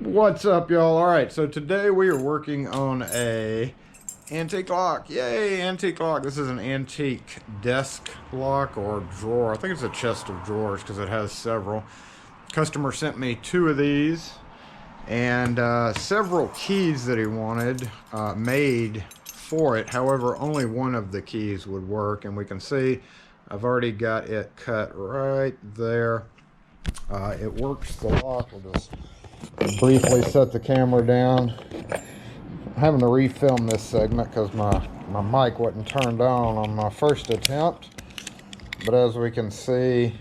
What's up, y'all? All right, so today we are working on a antique lock. Yay, antique lock. This is an antique desk lock or drawer. I think it's a chest of drawers because it has several. Customer sent me two of these and several keys that he wanted made for it. However, only one of the keys would work, and we can see I've already got it cut right there. It works the lock. We'll just briefly set the camera down. I'm having to refilm this segment because my mic wasn't turned on my first attempt. But as we can see,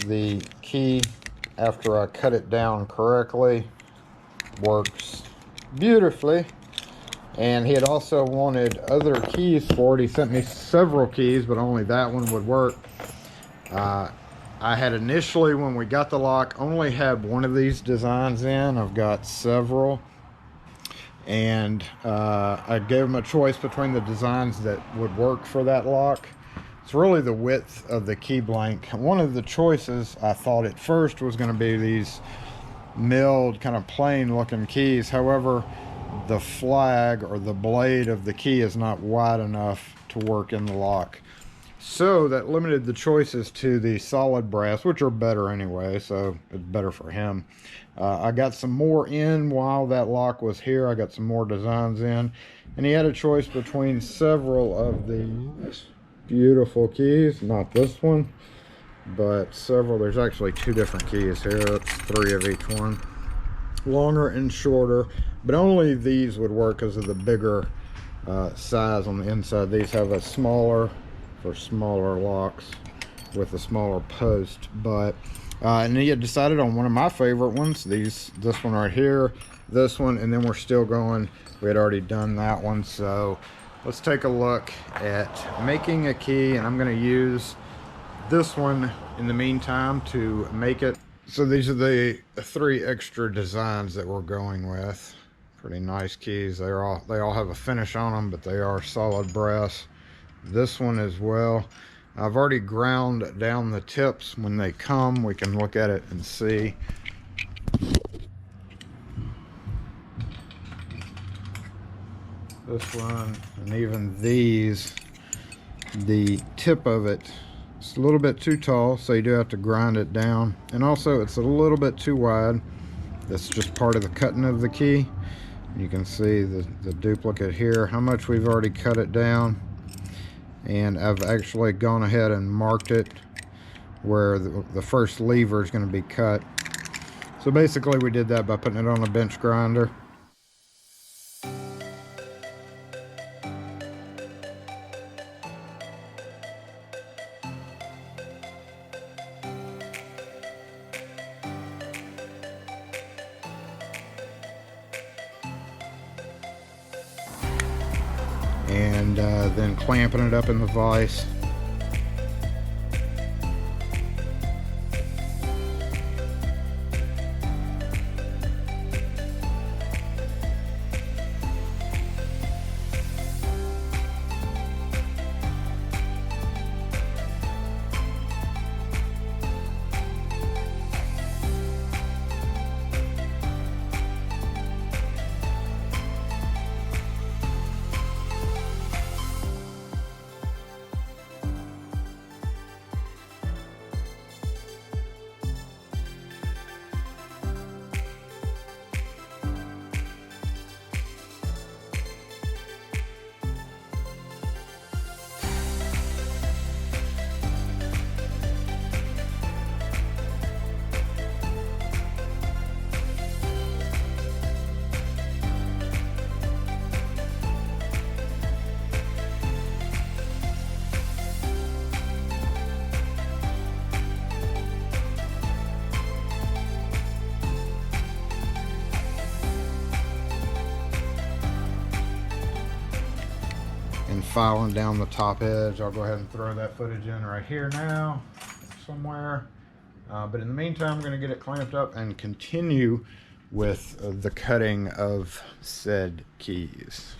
the key, after I cut it down correctly, works beautifully. And he had also wanted other keys for it. He sent me several keys, but only that one would work. I had initially, when we got the lock, only had one of these designs in. I've got several. And I gave him a choice between the designs that would work for that lock. It's really the width of the key blank. One of the choices I thought at first was going to be these milled, kind of plain looking keys. However, the flag or the blade of the key is not wide enough to work in the lock. So that limited the choices to the solid brass, which are better anyway, so it's better for him. I got some more in while that lock was here. I got some more designs in, and he had a choice between several of these beautiful keys. Not this one, but several. There's actually two different keys here. That's three of each one, longer and shorter, but only these would work because of the bigger size on the inside. These have a smaller, for smaller locks with a smaller post. But and he had decided on one of my favorite ones, this one right here, this one, and then we're still going. We had already done that one, so let's take a look at making a key, and I'm going to use this one in the meantime to make it. So these are the three extra designs that we're going with. Pretty nice keys. They all have a finish on them, but they are solid brass. This one as well. I've already ground down the tips. When they come, we can look at it and see. This one, and even these, the tip of it, it's a little bit too tall, so you do have to grind it down. And also it's a little bit too wide. That's just part of the cutting of the key. You can see the duplicate here, how much we've already cut it down. And I've actually gone ahead and marked it where the first lever is going to be cut. So basically we did that by putting it on a bench grinder. And then clamping it up in the vise. And filing down the top edge. I'll go ahead and throw that footage in right here now somewhere, but in the meantime I'm going to get it clamped up and continue with the cutting of said keys.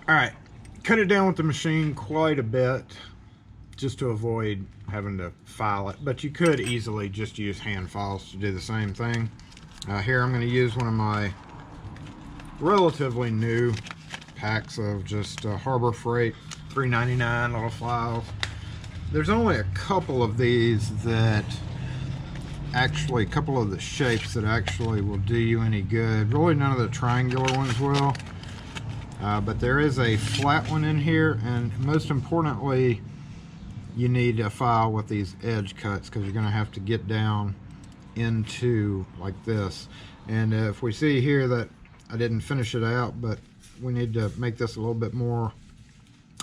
All right, cut it down with the machine quite a bit just to avoid having to file it, but you could easily just use hand files to do the same thing. Here I'm going to use one of my relatively new packs of just Harbor Freight $3.99 little files. There's only a couple of these that actually, a couple of the shapes that actually will do you any good. Really none of the triangular ones will. But there is a flat one in here, and most importantly, you need a file with these edge cuts because you're going to have to get down into like this. And if we see here that I didn't finish it out, but we need to make this a little bit more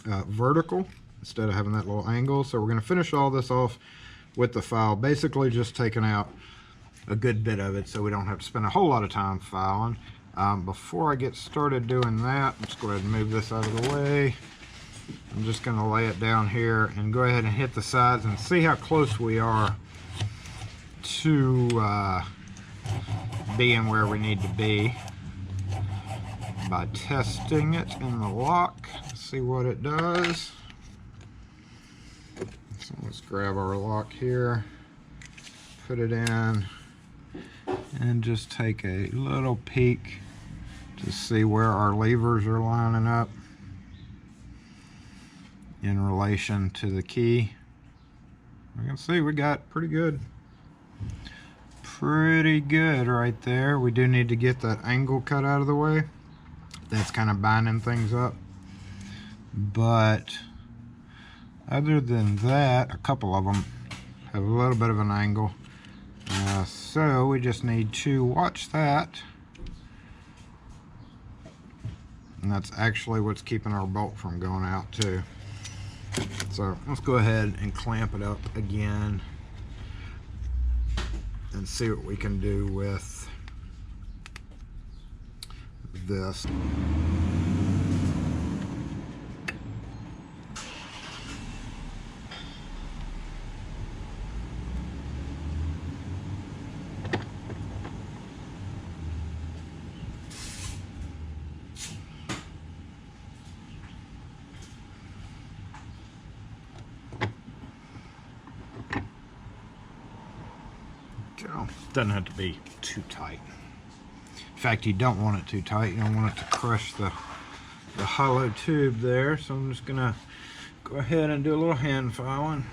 vertical instead of having that little angle. So we're going to finish all this off with the file, basically just taking out a good bit of it so we don't have to spend a whole lot of time filing. Before I get started doing that, let's go ahead and move this out of the way. I'm just going to lay it down here and go ahead and hit the sides and see how close we are to being where we need to be by testing it in the lock. See what it does. So let's grab our lock here, put it in, and just take a little peek to see where our levers are lining up in relation to the key. You can see we got pretty good right there. We do need to get that angle cut out of the way. That's kind of binding things up, but other than that, a couple of them have a little bit of an angle, so we just need to watch that. And that's actually what's keeping our bolt from going out too. So let's go ahead and clamp it up again and see what we can do with this. Doesn't have to be too tight. In fact, you don't want it too tight. You don't want it to crush the hollow tube there. So I'm just gonna go ahead and do a little hand filing.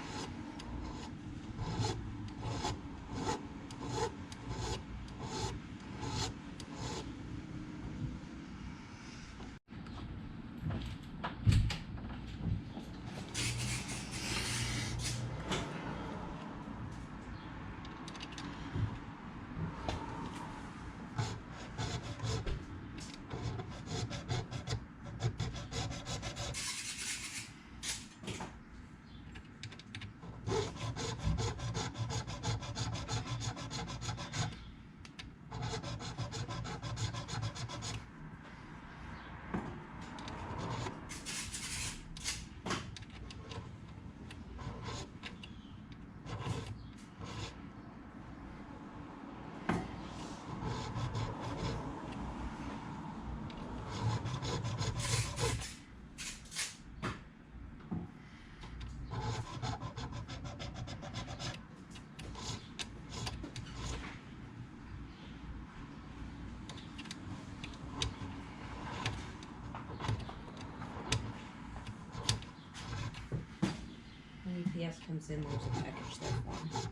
UPS comes in, there's a package there for them.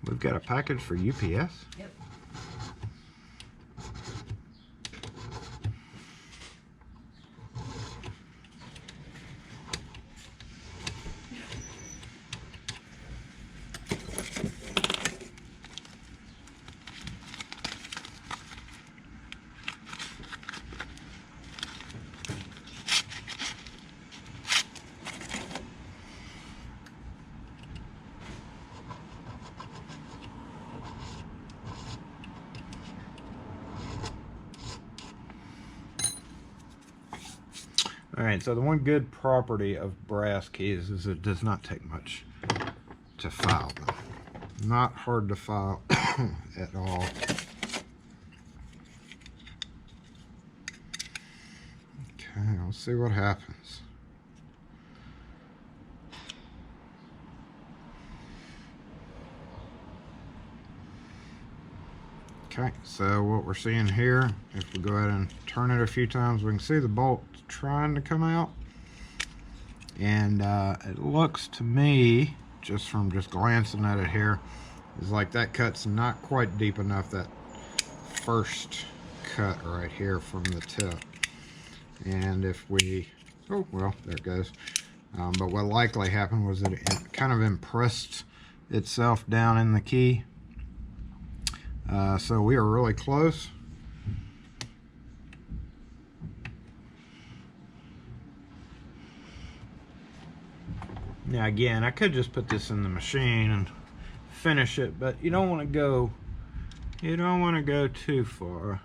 We've got a package for UPS? Yep. Alright, so the one good property of brass keys is it does not take much to file them. Not hard to file at all. Okay, We'll see what happens. Okay, so what we're seeing here, if we go ahead and turn it a few times, we can see the bolt trying to come out. And it looks to me, just from glancing at it here, is like that cut's not quite deep enough, that first cut right here from the tip. And if we, oh, well, there it goes. But what likely happened was that it kind of impressed itself down in the key. So we are really close. Now again, I could just put this in the machine and finish it, but you don't want to go too far.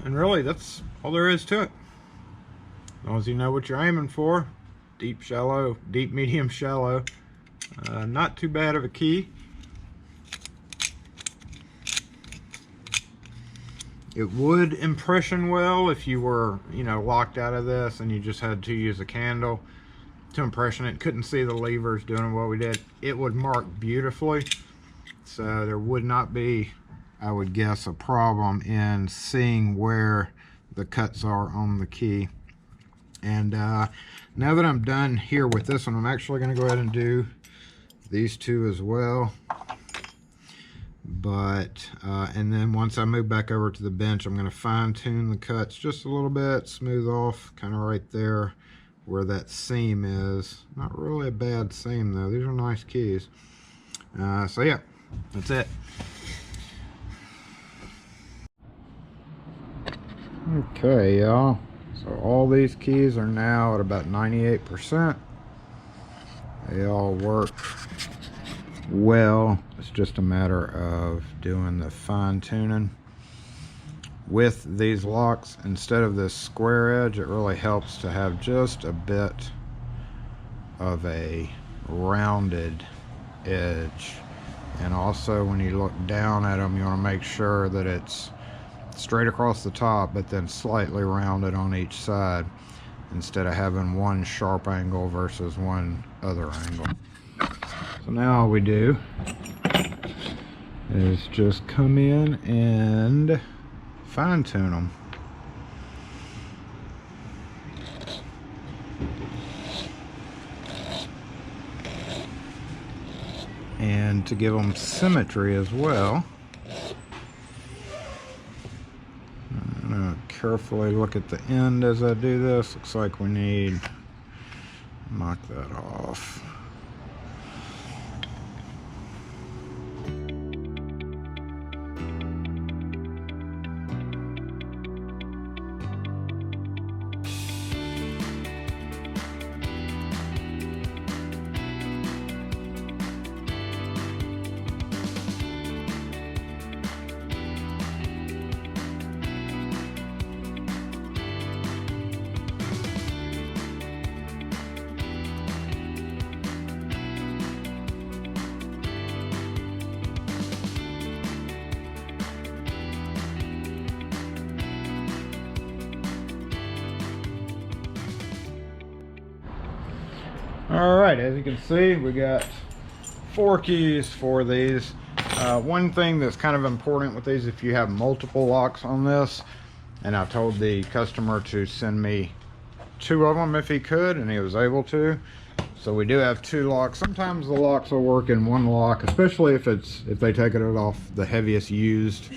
And really, that's all there is to it. As long as you know what you're aiming for, deep, shallow, deep, medium, shallow, not too bad of a key. It would impression well if you were, locked out of this and you just had to use a candle to impression it. Couldn't see the levers doing what we did. It would mark beautifully, so there would not be, I would guess, a problem in seeing where the cuts are on the key. And now that I'm done here with this one, I'm actually going to go ahead and do these two as well. But and then once I move back over to the bench, I'm going to fine tune the cuts just a little bit, smooth off kind of right there where that seam is. Not really a bad seam though. These are nice keys. So yeah, that's it. Okay, y'all. So all these keys are now at about 98%. They all work well. It's just a matter of doing the fine tuning. With these locks, instead of this square edge, it really helps to have just a bit of a rounded edge. And also when you look down at them, you want to make sure that it's straight across the top, but then slightly rounded on each side, instead of having one sharp angle versus one other angle. So now all we do is just come in and fine tune them. And to give them symmetry as well, I'm going to carefully look at the end as I do this. Looks like we need to knock that off. Alright, as you can see, we got 4 keys for these. One thing that's kind of important with these, if you have multiple locks on this, and I told the customer to send me 2 of them if he could, and he was able to. So we do have 2 locks. Sometimes the locks will work in one lock, especially if they take it off the heaviest used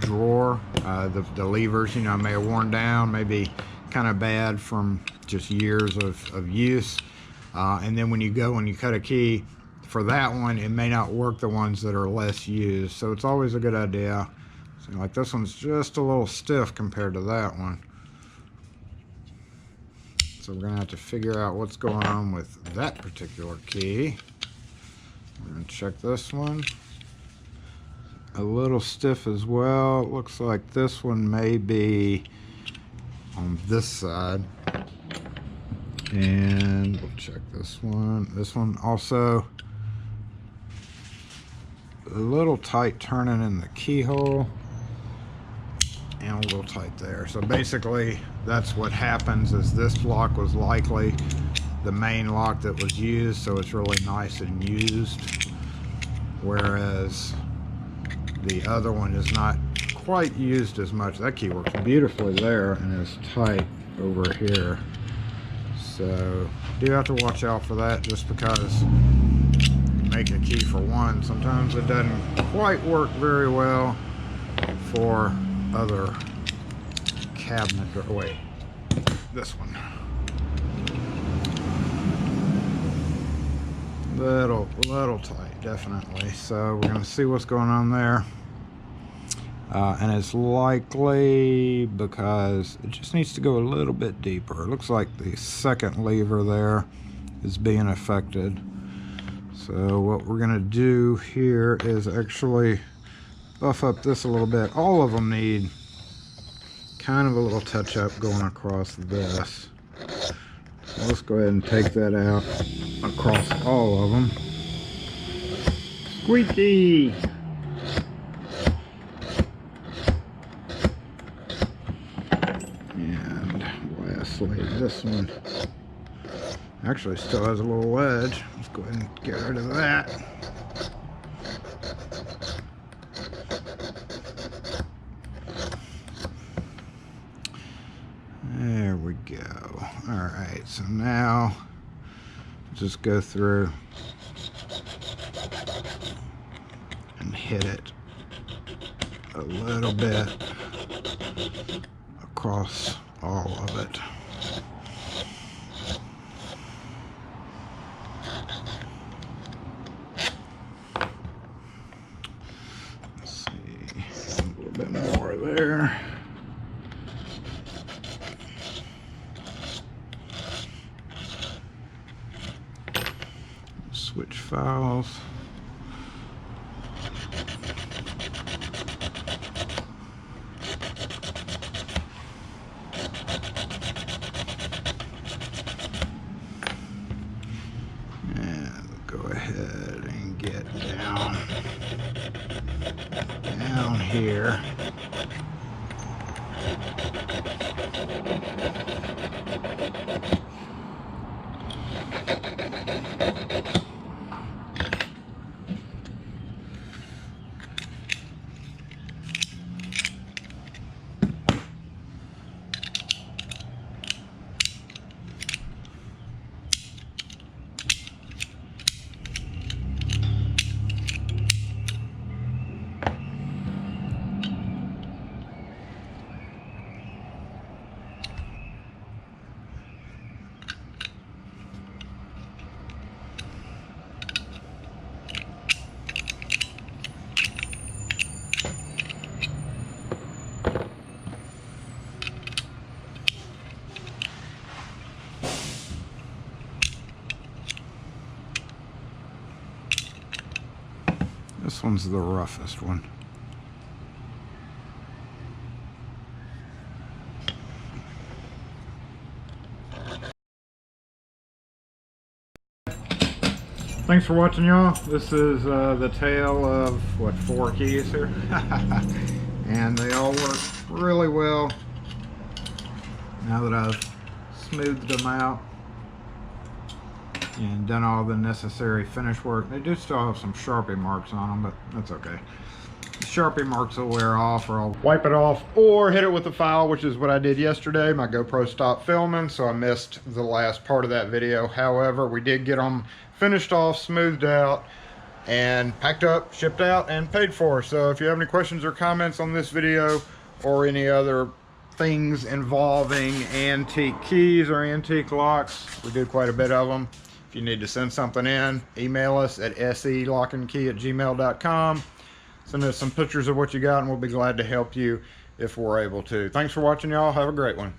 drawer. The levers, you know, may have worn down, maybe kind of bad from just years of use, and then when you go and you cut a key for that one, it may not work the ones that are less used. So it's always a good idea. So like this one's just a little stiff compared to that one, so we're gonna have to figure out what's going on with that particular key. We're gonna check this one. A little stiff as well. It looks like this one may be on this side, and we'll check this one. This one also a little tight turning in the keyhole, and a little tight there. So basically that's what happens, is this lock was likely the main lock that was used, so it's really nice and used, whereas the other one is not quite used as much. That key works beautifully there and is tight over here, so do have to watch out for that, just because you make a key for one, sometimes it doesn't quite work very well for other cabinet, or wait, this one, little tight, definitely. So we're gonna see what's going on there. And it's likely because it just needs to go a little bit deeper. It looks like the second lever there is being affected. So what we're gonna do here is actually buff up this a little bit. All of them need kind of a little touch up going across this. So let's go ahead and take that out across all of them. Squeaky! And lastly, this one actually still has a little ledge. Let's go ahead and get rid of that. There we go. Alright, so now just go through and hit it a little bit across all of it. Let's see, a little bit more there. Switch files. And go ahead and get down here. This one's the roughest one. Thanks for watching, y'all. This is the tale of, what, 4 keys here? And they all work really well now that I've smoothed them out and done all the necessary finish work. They do still have some Sharpie marks on them, but that's okay. The Sharpie marks will wear off, or I'll wipe it off or hit it with a file, which is what I did yesterday. My GoPro stopped filming, so I missed the last part of that video. However, we did get them finished off, smoothed out, and packed up, shipped out, and paid for. So if you have any questions or comments on this video or any other things involving antique keys or antique locks, we do quite a bit of them. If you need to send something in, email us at selockandkey@gmail.com. Send us some pictures of what you got, and we'll be glad to help you if we're able to. Thanks for watching, y'all. Have a great one.